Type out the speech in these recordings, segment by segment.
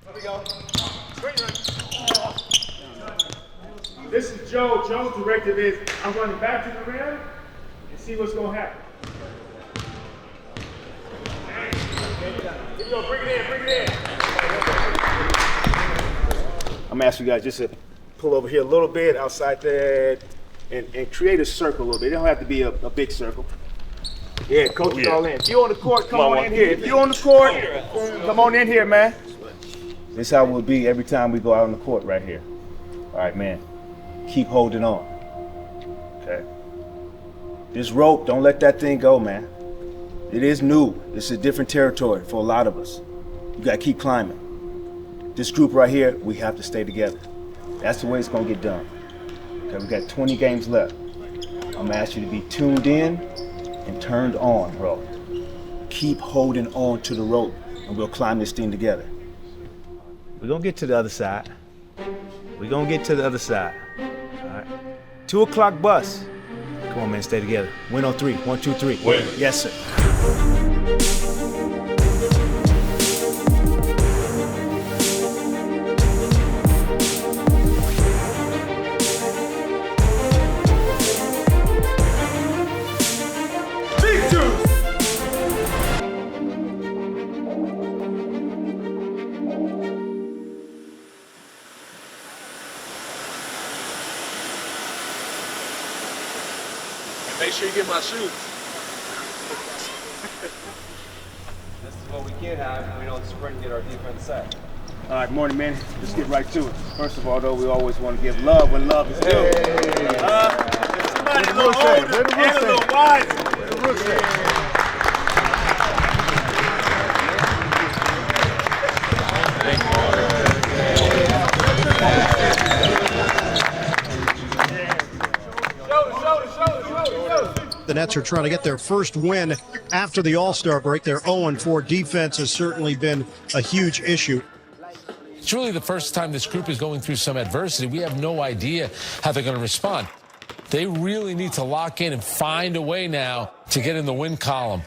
Here we go. Straight run. This is Joe. Joe's directive is I'm running back to the rim and see what's going to happen. Here we go. Bring it in. I'm asking you guys just to pull over here a little bit outside that and create a circle a little bit. It don't have to be a big circle. Yeah, coach is all in. If you're on the court, come on in here. If you're on the court, come on in here, man. This is how we'll be every time we go out on the court right here. All right, man. Keep holding on. Okay. This rope, don't let that thing go, man. It is new. It's a different territory for a lot of us. You gotta keep climbing. This group right here, we have to stay together. That's the way it's gonna get done. Okay, we got 20 games left. I'm gonna ask you to be tuned in and turned on, bro. Keep holding on to the rope and we'll climb this thing together. We're gonna get to the other side. We're gonna get to the other side. All right. 2 o'clock bus. Come on, man, stay together. Win on 3. 1, 2, 3. Win. Yes, sir. Make sure you get my shoes. This is what we can't have if we don't sprint and get our defense set. All right, morning, man. Let's get right to it. First of all, though, we always want to give love when love is due. Somebody a little older and a little wiser. The Nets are trying to get their first win after the All-Star break. Their 0-4 defense has certainly been a huge issue. It's really the first time this group is going through some adversity. We have no idea how they're going to respond. They really need to lock in and find a way now to get in the win column.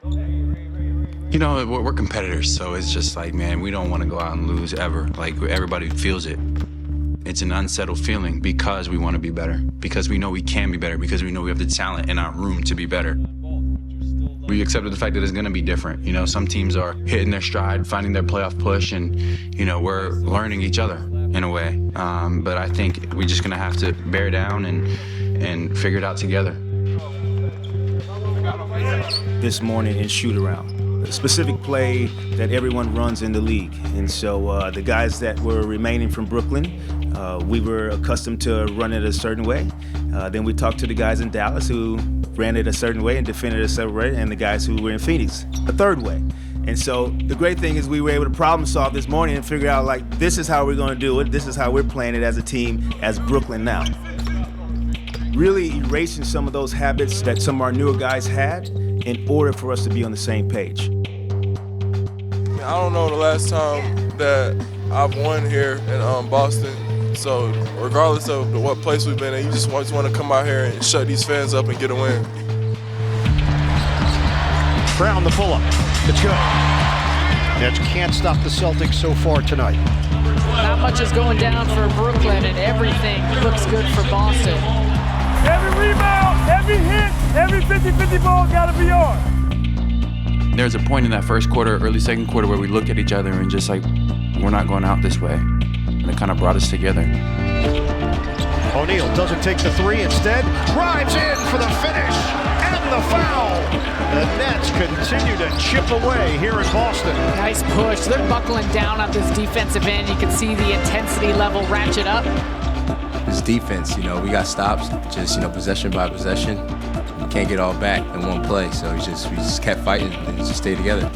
You know, we're competitors, so it's just like, man, we don't want to go out and lose ever. Like, everybody feels it. It's an unsettled feeling because we want to be better, because we know we can be better, because we know we have the talent in our room to be better. We accepted the fact that it's going to be different. You know, some teams are hitting their stride, finding their playoff push, and, you know, we're learning each other in a way. But I think we're just going to have to bear down and figure it out together. This morning in shoot-around. A specific play that everyone runs in the league. And so the guys that were remaining from Brooklyn, we were accustomed to run it a certain way. Then we talked to the guys in Dallas who ran it a certain way and defended it a certain way, and the guys who were in Phoenix a third way. And so the great thing is we were able to problem solve this morning and figure out, like, this is how we're going to do it. This is how we're playing it as a team, as Brooklyn now. Really erasing some of those habits that some of our newer guys had in order for us to be on the same page. I don't know the last time that I've won here in Boston. So regardless of what place we've been in, you just want to come out here and shut these fans up and get a win. Brown the pull-up. It's good. Nets can't stop the Celtics so far tonight. Not much is going down for Brooklyn, and everything looks good for Boston. Every rebound, every hit, every 50-50 ball got to be on. There's a point in that first quarter, early second quarter, where we look at each other and just like, we're not going out this way. And it kind of brought us together. O'Neal doesn't take the three, instead drives in for the finish and the foul. The Nets continue to chip away here in Boston. Nice push. They're buckling down on this defensive end. You can see the intensity level ratchet up. This defense, you know, we got stops, just, you know, possession by possession. We can't get all back in one play, so we just kept fighting and just stayed together.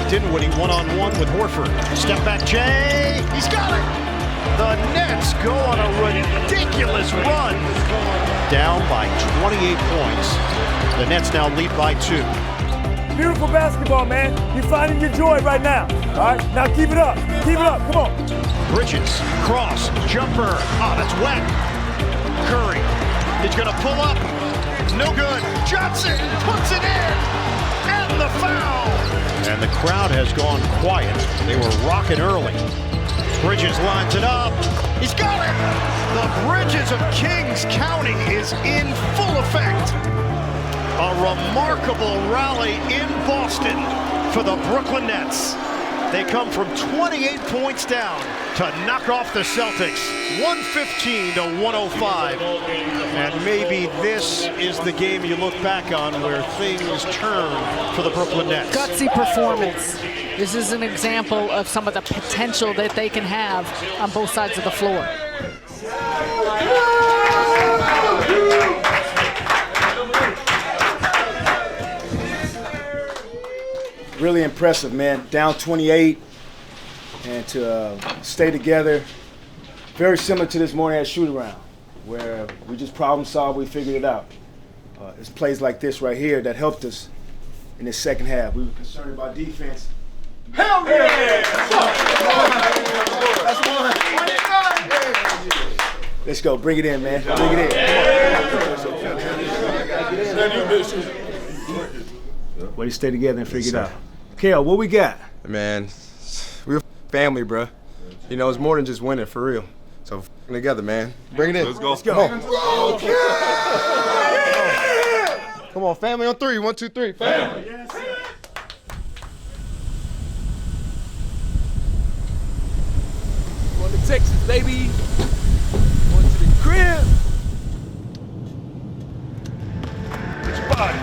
Dinwiddie one-on-one with Horford. Step back, Jay. He's got it. The Nets go on a ridiculous run. Down by 28 points. The Nets now lead by 2. Beautiful basketball, man. You're finding your joy right now. All right, now keep it up. Keep it up. Come on. Bridges, cross, jumper. Oh, that's wet. Curry, he's going to pull up. No good. Johnson puts it in. And the foul. And the crowd has gone quiet. They were rocking early. Bridges lines it up. He's got it! The Bridges of Kings County is in full effect. A remarkable rally in Boston for the Brooklyn Nets. They come from 28 points down to knock off the Celtics, 115 to 105. And maybe this is the game you look back on where things turn for the Brooklyn Nets. Gutsy performance. This is an example of some of the potential that they can have on both sides of the floor. Really impressive, man. Down 28, and to stay together. Very similar to this morning at shoot-around, where we just problem solved, we figured it out. It's plays like this right here that helped us in the second half. We were concerned about defense. Hell yeah! That's one. Let's go. Bring it in, man. Bring it in. Way to stay together and figure it out. Kale, what we got? Man, we're family, bro. You know, it's more than just winning, for real. So, together, man. Bring it in. Let's go. Come on. Come on, family on three. 1, 2, 3. Family. Yes. Going to Texas, baby. Going to the crib. It's body.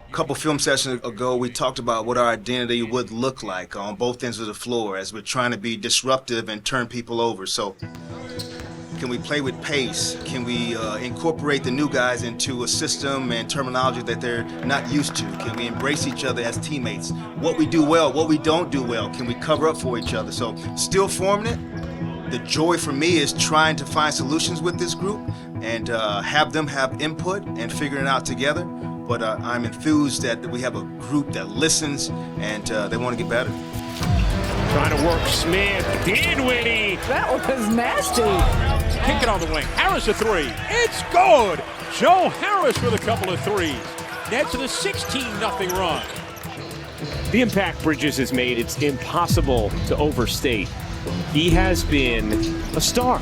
A couple film sessions ago, we talked about what our identity would look like on both ends of the floor as we're trying to be disruptive and turn people over. So can we play with pace? Can we incorporate the new guys into a system and terminology that they're not used to? Can we embrace each other as teammates? What we do well, what we don't do well, can we cover up for each other? So still forming it. The joy for me is trying to find solutions with this group and have them have input and figuring it out together. But I'm enthused that we have a group that listens and they want to get better. Trying to work Smith, Dinwiddie. That was nasty. Kick it on the wing. Harris a three. It's good. Joe Harris with a couple of threes. Nets to the 16-0 run. The impact Bridges has made, it's impossible to overstate. He has been a star.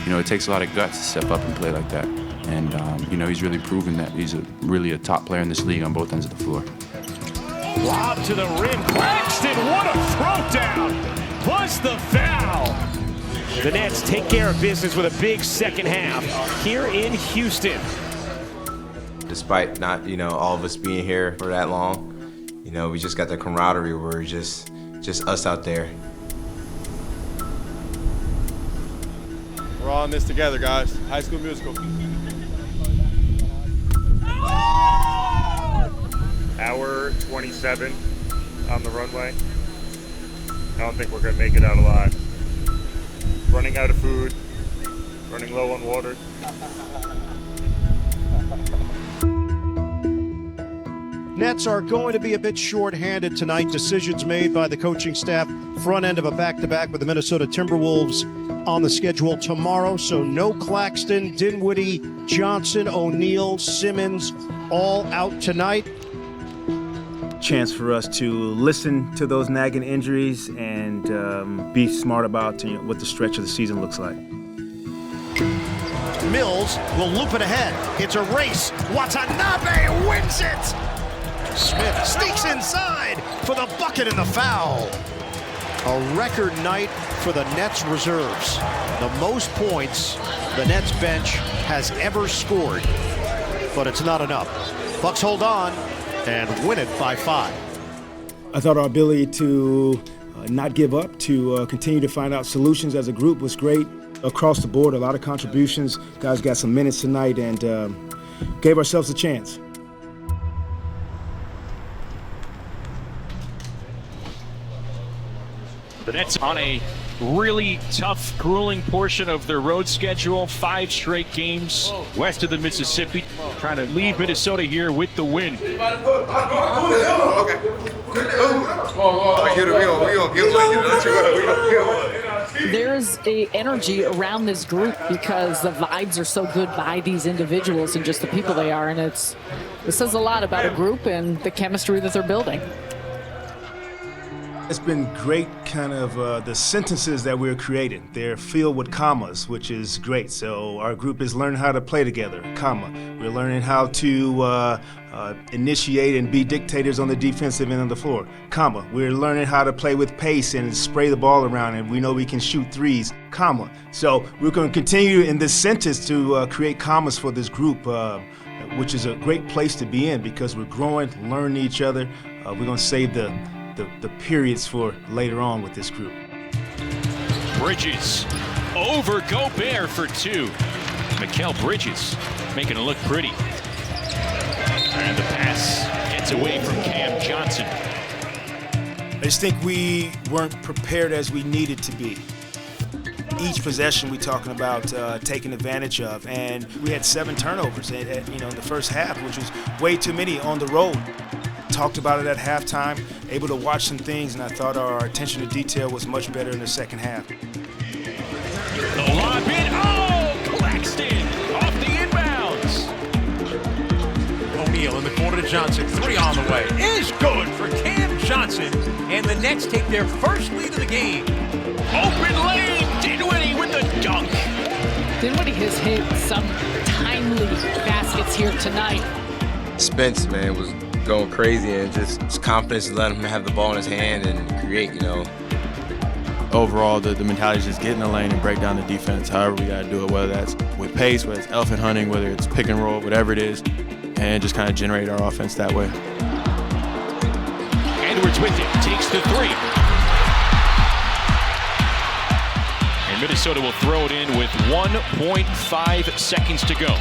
You know, it takes a lot of guts to step up and play like that. And, you know, he's really proven that he's really a top player in this league on both ends of the floor. Lob to the rim. Claxton, what a throw down. Plus the foul. The Nets take care of business with a big second half here in Houston. Despite not, you know, all of us being here for that long, you know, we just got the camaraderie where we're just us out there. We're all in this together, guys. High School Musical. Hour 27 on the runway. I don't think we're gonna make it out alive. Running out of food, running low on water. Nets are going to be a bit short-handed tonight. Decisions made by the coaching staff. Front end of a back-to-back with the Minnesota Timberwolves on the schedule tomorrow. So no Claxton, Dinwiddie, Johnson, O'Neal, Simmons, all out tonight. Chance for us to listen to those nagging injuries and be smart about what the stretch of the season looks like. Mills will loop it ahead. It's a race. Watanabe wins it. Smith sneaks inside for the bucket and the foul. A record night for the Nets reserves. The most points the Nets bench has ever scored. But it's not enough. Bucks hold on and win it by 5. I thought our ability to not give up, to continue to find out solutions as a group was great. Across the board, a lot of contributions. Guys got some minutes tonight and gave ourselves a chance. The Nets on a really tough, grueling portion of their road schedule. 5 straight games west of the Mississippi. Trying to leave Minnesota here with the win. There's a energy around this group because the vibes are so good by these individuals and just the people they are, and it's This says a lot about a group and the chemistry that they're building. It's been great, kind of the sentences that we're creating. They're filled with commas, which is great. So our group is learning how to play together, comma. We're learning how to initiate and be dictators on the defensive end of the floor, comma. We're learning how to play with pace and spray the ball around, and we know we can shoot threes, comma. So we're going to continue in this sentence to create commas for this group, which is a great place to be in because we're growing, learning each other. We're going to save the periods for later on with this group. Bridges over Gobert for two. Mikal Bridges making it look pretty. And the pass gets away from Cam Johnson. I just think we weren't prepared as we needed to be. Each possession we're talking about taking advantage of, and we had 7 turnovers in the first half, which was way too many on the road. Talked about it at halftime, able to watch some things, and I thought our attention to detail was much better in the second half. The lob in, Claxton off the inbounds. O'Neal in the corner to Johnson, 3 on the way. Is good for Cam Johnson, and the Nets take their first lead of the game. Open lane, Dinwiddie with the dunk. Dinwiddie has hit some timely baskets here tonight. Spence, man, was going crazy, and just his confidence to let him have the ball in his hand and create, Overall, the mentality is just get in the lane and break down the defense, however we got to do it, whether that's with pace, whether it's elephant hunting, whether it's pick and roll, whatever it is, and just kind of generate our offense that way. Edwards with it, takes the 3. And Minnesota will throw it in with 1.5 seconds to go.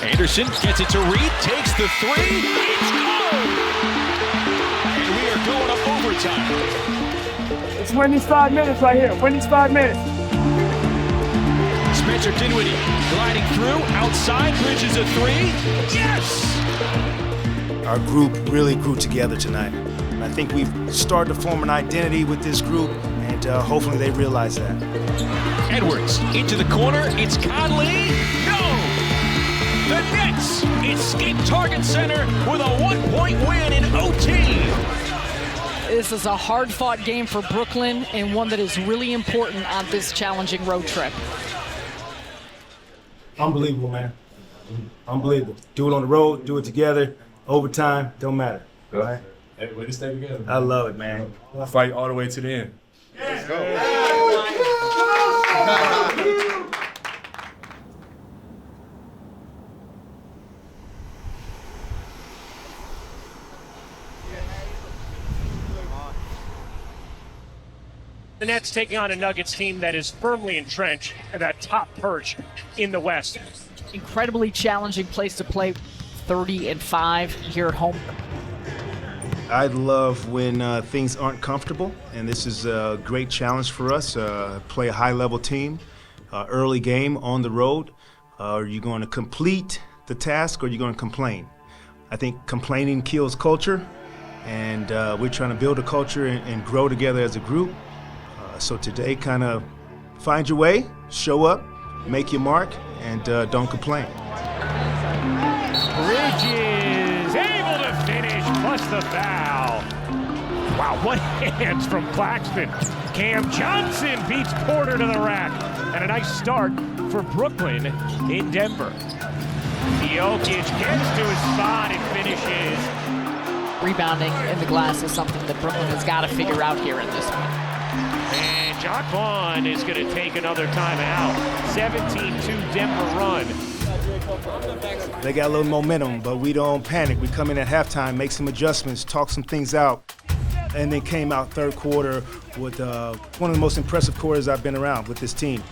Anderson gets it to Reed, takes the 3, it's good! And we are going up overtime. Let's win these 5 minutes right here, win these 5 minutes. Spencer Dinwiddie gliding through, outside, Bridges a 3, yes! Our group really grew together tonight. And I think we've started to form an identity with this group, and hopefully they realize that. Edwards into the corner, it's Conley, no! The Nets escape Target Center with a 1-point win in OT. This is a hard-fought game for Brooklyn and one that is really important on this challenging road trip. Unbelievable, man. Unbelievable. Do it on the road, do it together, overtime, don't matter. All right? Hey, way to stay together. I love it, man. Fight all the way to the end. Let's go. The Nets taking on a Nuggets team that is firmly entrenched at that top perch in the West. Incredibly challenging place to play, 30-5 here at home. I love when things aren't comfortable, and this is a great challenge for us. Play a high-level team, early game on the road. Are you going to complete the task, or are you going to complain? I think complaining kills culture, and we're trying to build a culture and grow together as a group. So today, kind of find your way, show up, make your mark, and don't complain. Bridges able to finish, plus the foul. Wow, what hands from Claxton. Cam Johnson beats Porter to the rack. And a nice start for Brooklyn in Denver. Jacque gets to his spot and finishes. Rebounding in the glass is something that Brooklyn has got to figure out here in this one. And Jacque Vaughn is going to take another timeout. 17-2 Denver run. They got a little momentum, but we don't panic. We come in at halftime, make some adjustments, talk some things out, and then came out third quarter with one of the most impressive quarters I've been around with this team.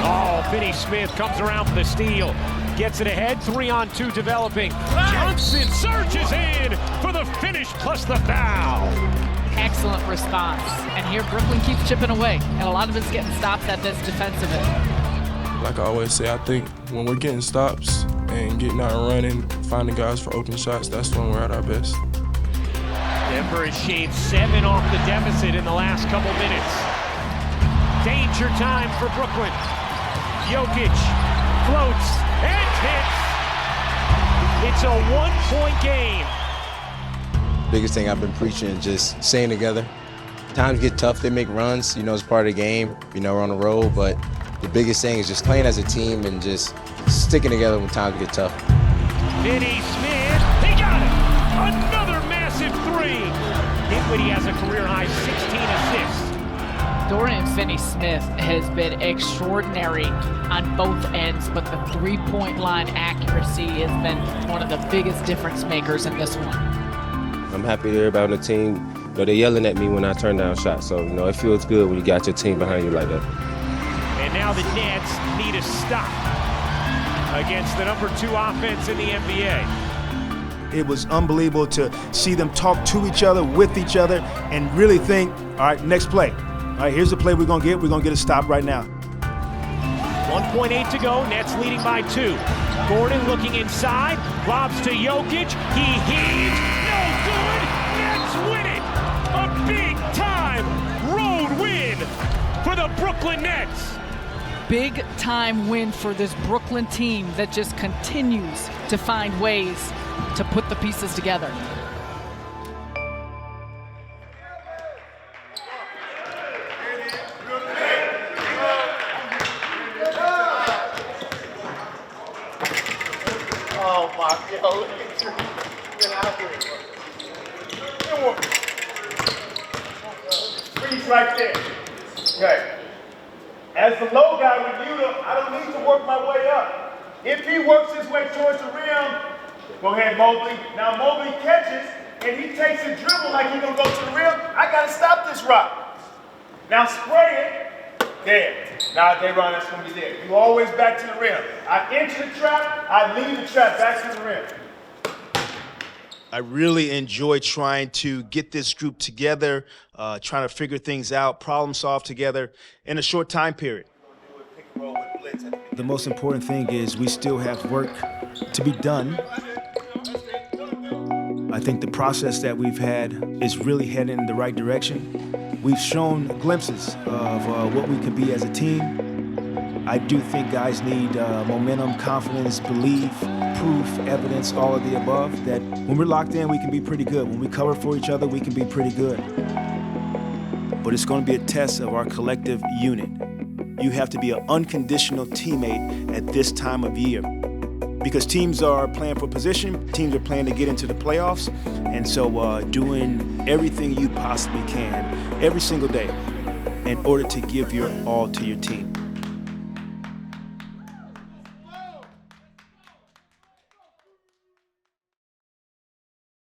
Oh, finney-smith comes around for the steal. Gets it ahead, 3-on-2 developing. Johnson surges in for the finish plus the foul. Excellent response. And here Brooklyn keeps chipping away. And a lot of it's getting stops at this defensive end. Like I always say, I think when we're getting stops and getting out and running, finding guys for open shots, that's when we're at our best. Denver has shaved 7 off the deficit in the last couple minutes. Danger time for Brooklyn. Jokic floats and hits. It's a 1-point game. Biggest thing I've been preaching is just staying together. Times get tough, they make runs, you know, it's part of the game, you know, we're on the road, but the biggest thing is just playing as a team and just sticking together when times get tough. Finney-Smith, he got it! Another massive three! Dinwiddie has a career-high 16 assists. Dorian Finney-Smith has been extraordinary on both ends, but the three-point line accuracy has been one of the biggest difference makers in this one. I'm happy that everybody on the team, you know, they're yelling at me when I turn down shots. So, you know, it feels good when you got your team behind you like that. And now the Nets need a stop against the number 2 offense in the NBA. It was unbelievable to see them talk to each other, with each other, and really think, all right, next play. All right, here's the play we're going to get. We're going to get a stop right now. 1.8 to go, Nets leading by 2. Gordon looking inside, lobs to Jokic, he heaves, no good, Nets win it! A big-time road win for the Brooklyn Nets. Big-time win for this Brooklyn team that just continues to find ways to put the pieces together. Oh my God, look at you. Get out here. Freeze right there. Okay. As the low guy with Utah, I don't need to work my way up. If he works his way towards the rim, go ahead, Mobley. Now Mobley catches, and he takes a dribble like he's gonna go to the rim. I gotta stop this rock. Now spray it. There. Now Dayron, that's gonna be there. You always back to the rim. I enter the trap, I leave the trap back to the rim. I really enjoy trying to get this group together, trying to figure things out, problem solve together in a short time period. The most important thing is we still have work to be done. I think the process that we've had is really heading in the right direction. We've shown glimpses of what we can be as a team. I do think guys need momentum, confidence, belief, proof, evidence, all of the above, that when we're locked in, we can be pretty good. When we cover for each other, we can be pretty good. But it's going to be a test of our collective unit. You have to be an unconditional teammate at this time of year, because teams are playing for position, teams are playing to get into the playoffs, and so doing everything you possibly can every single day in order to give your all to your team.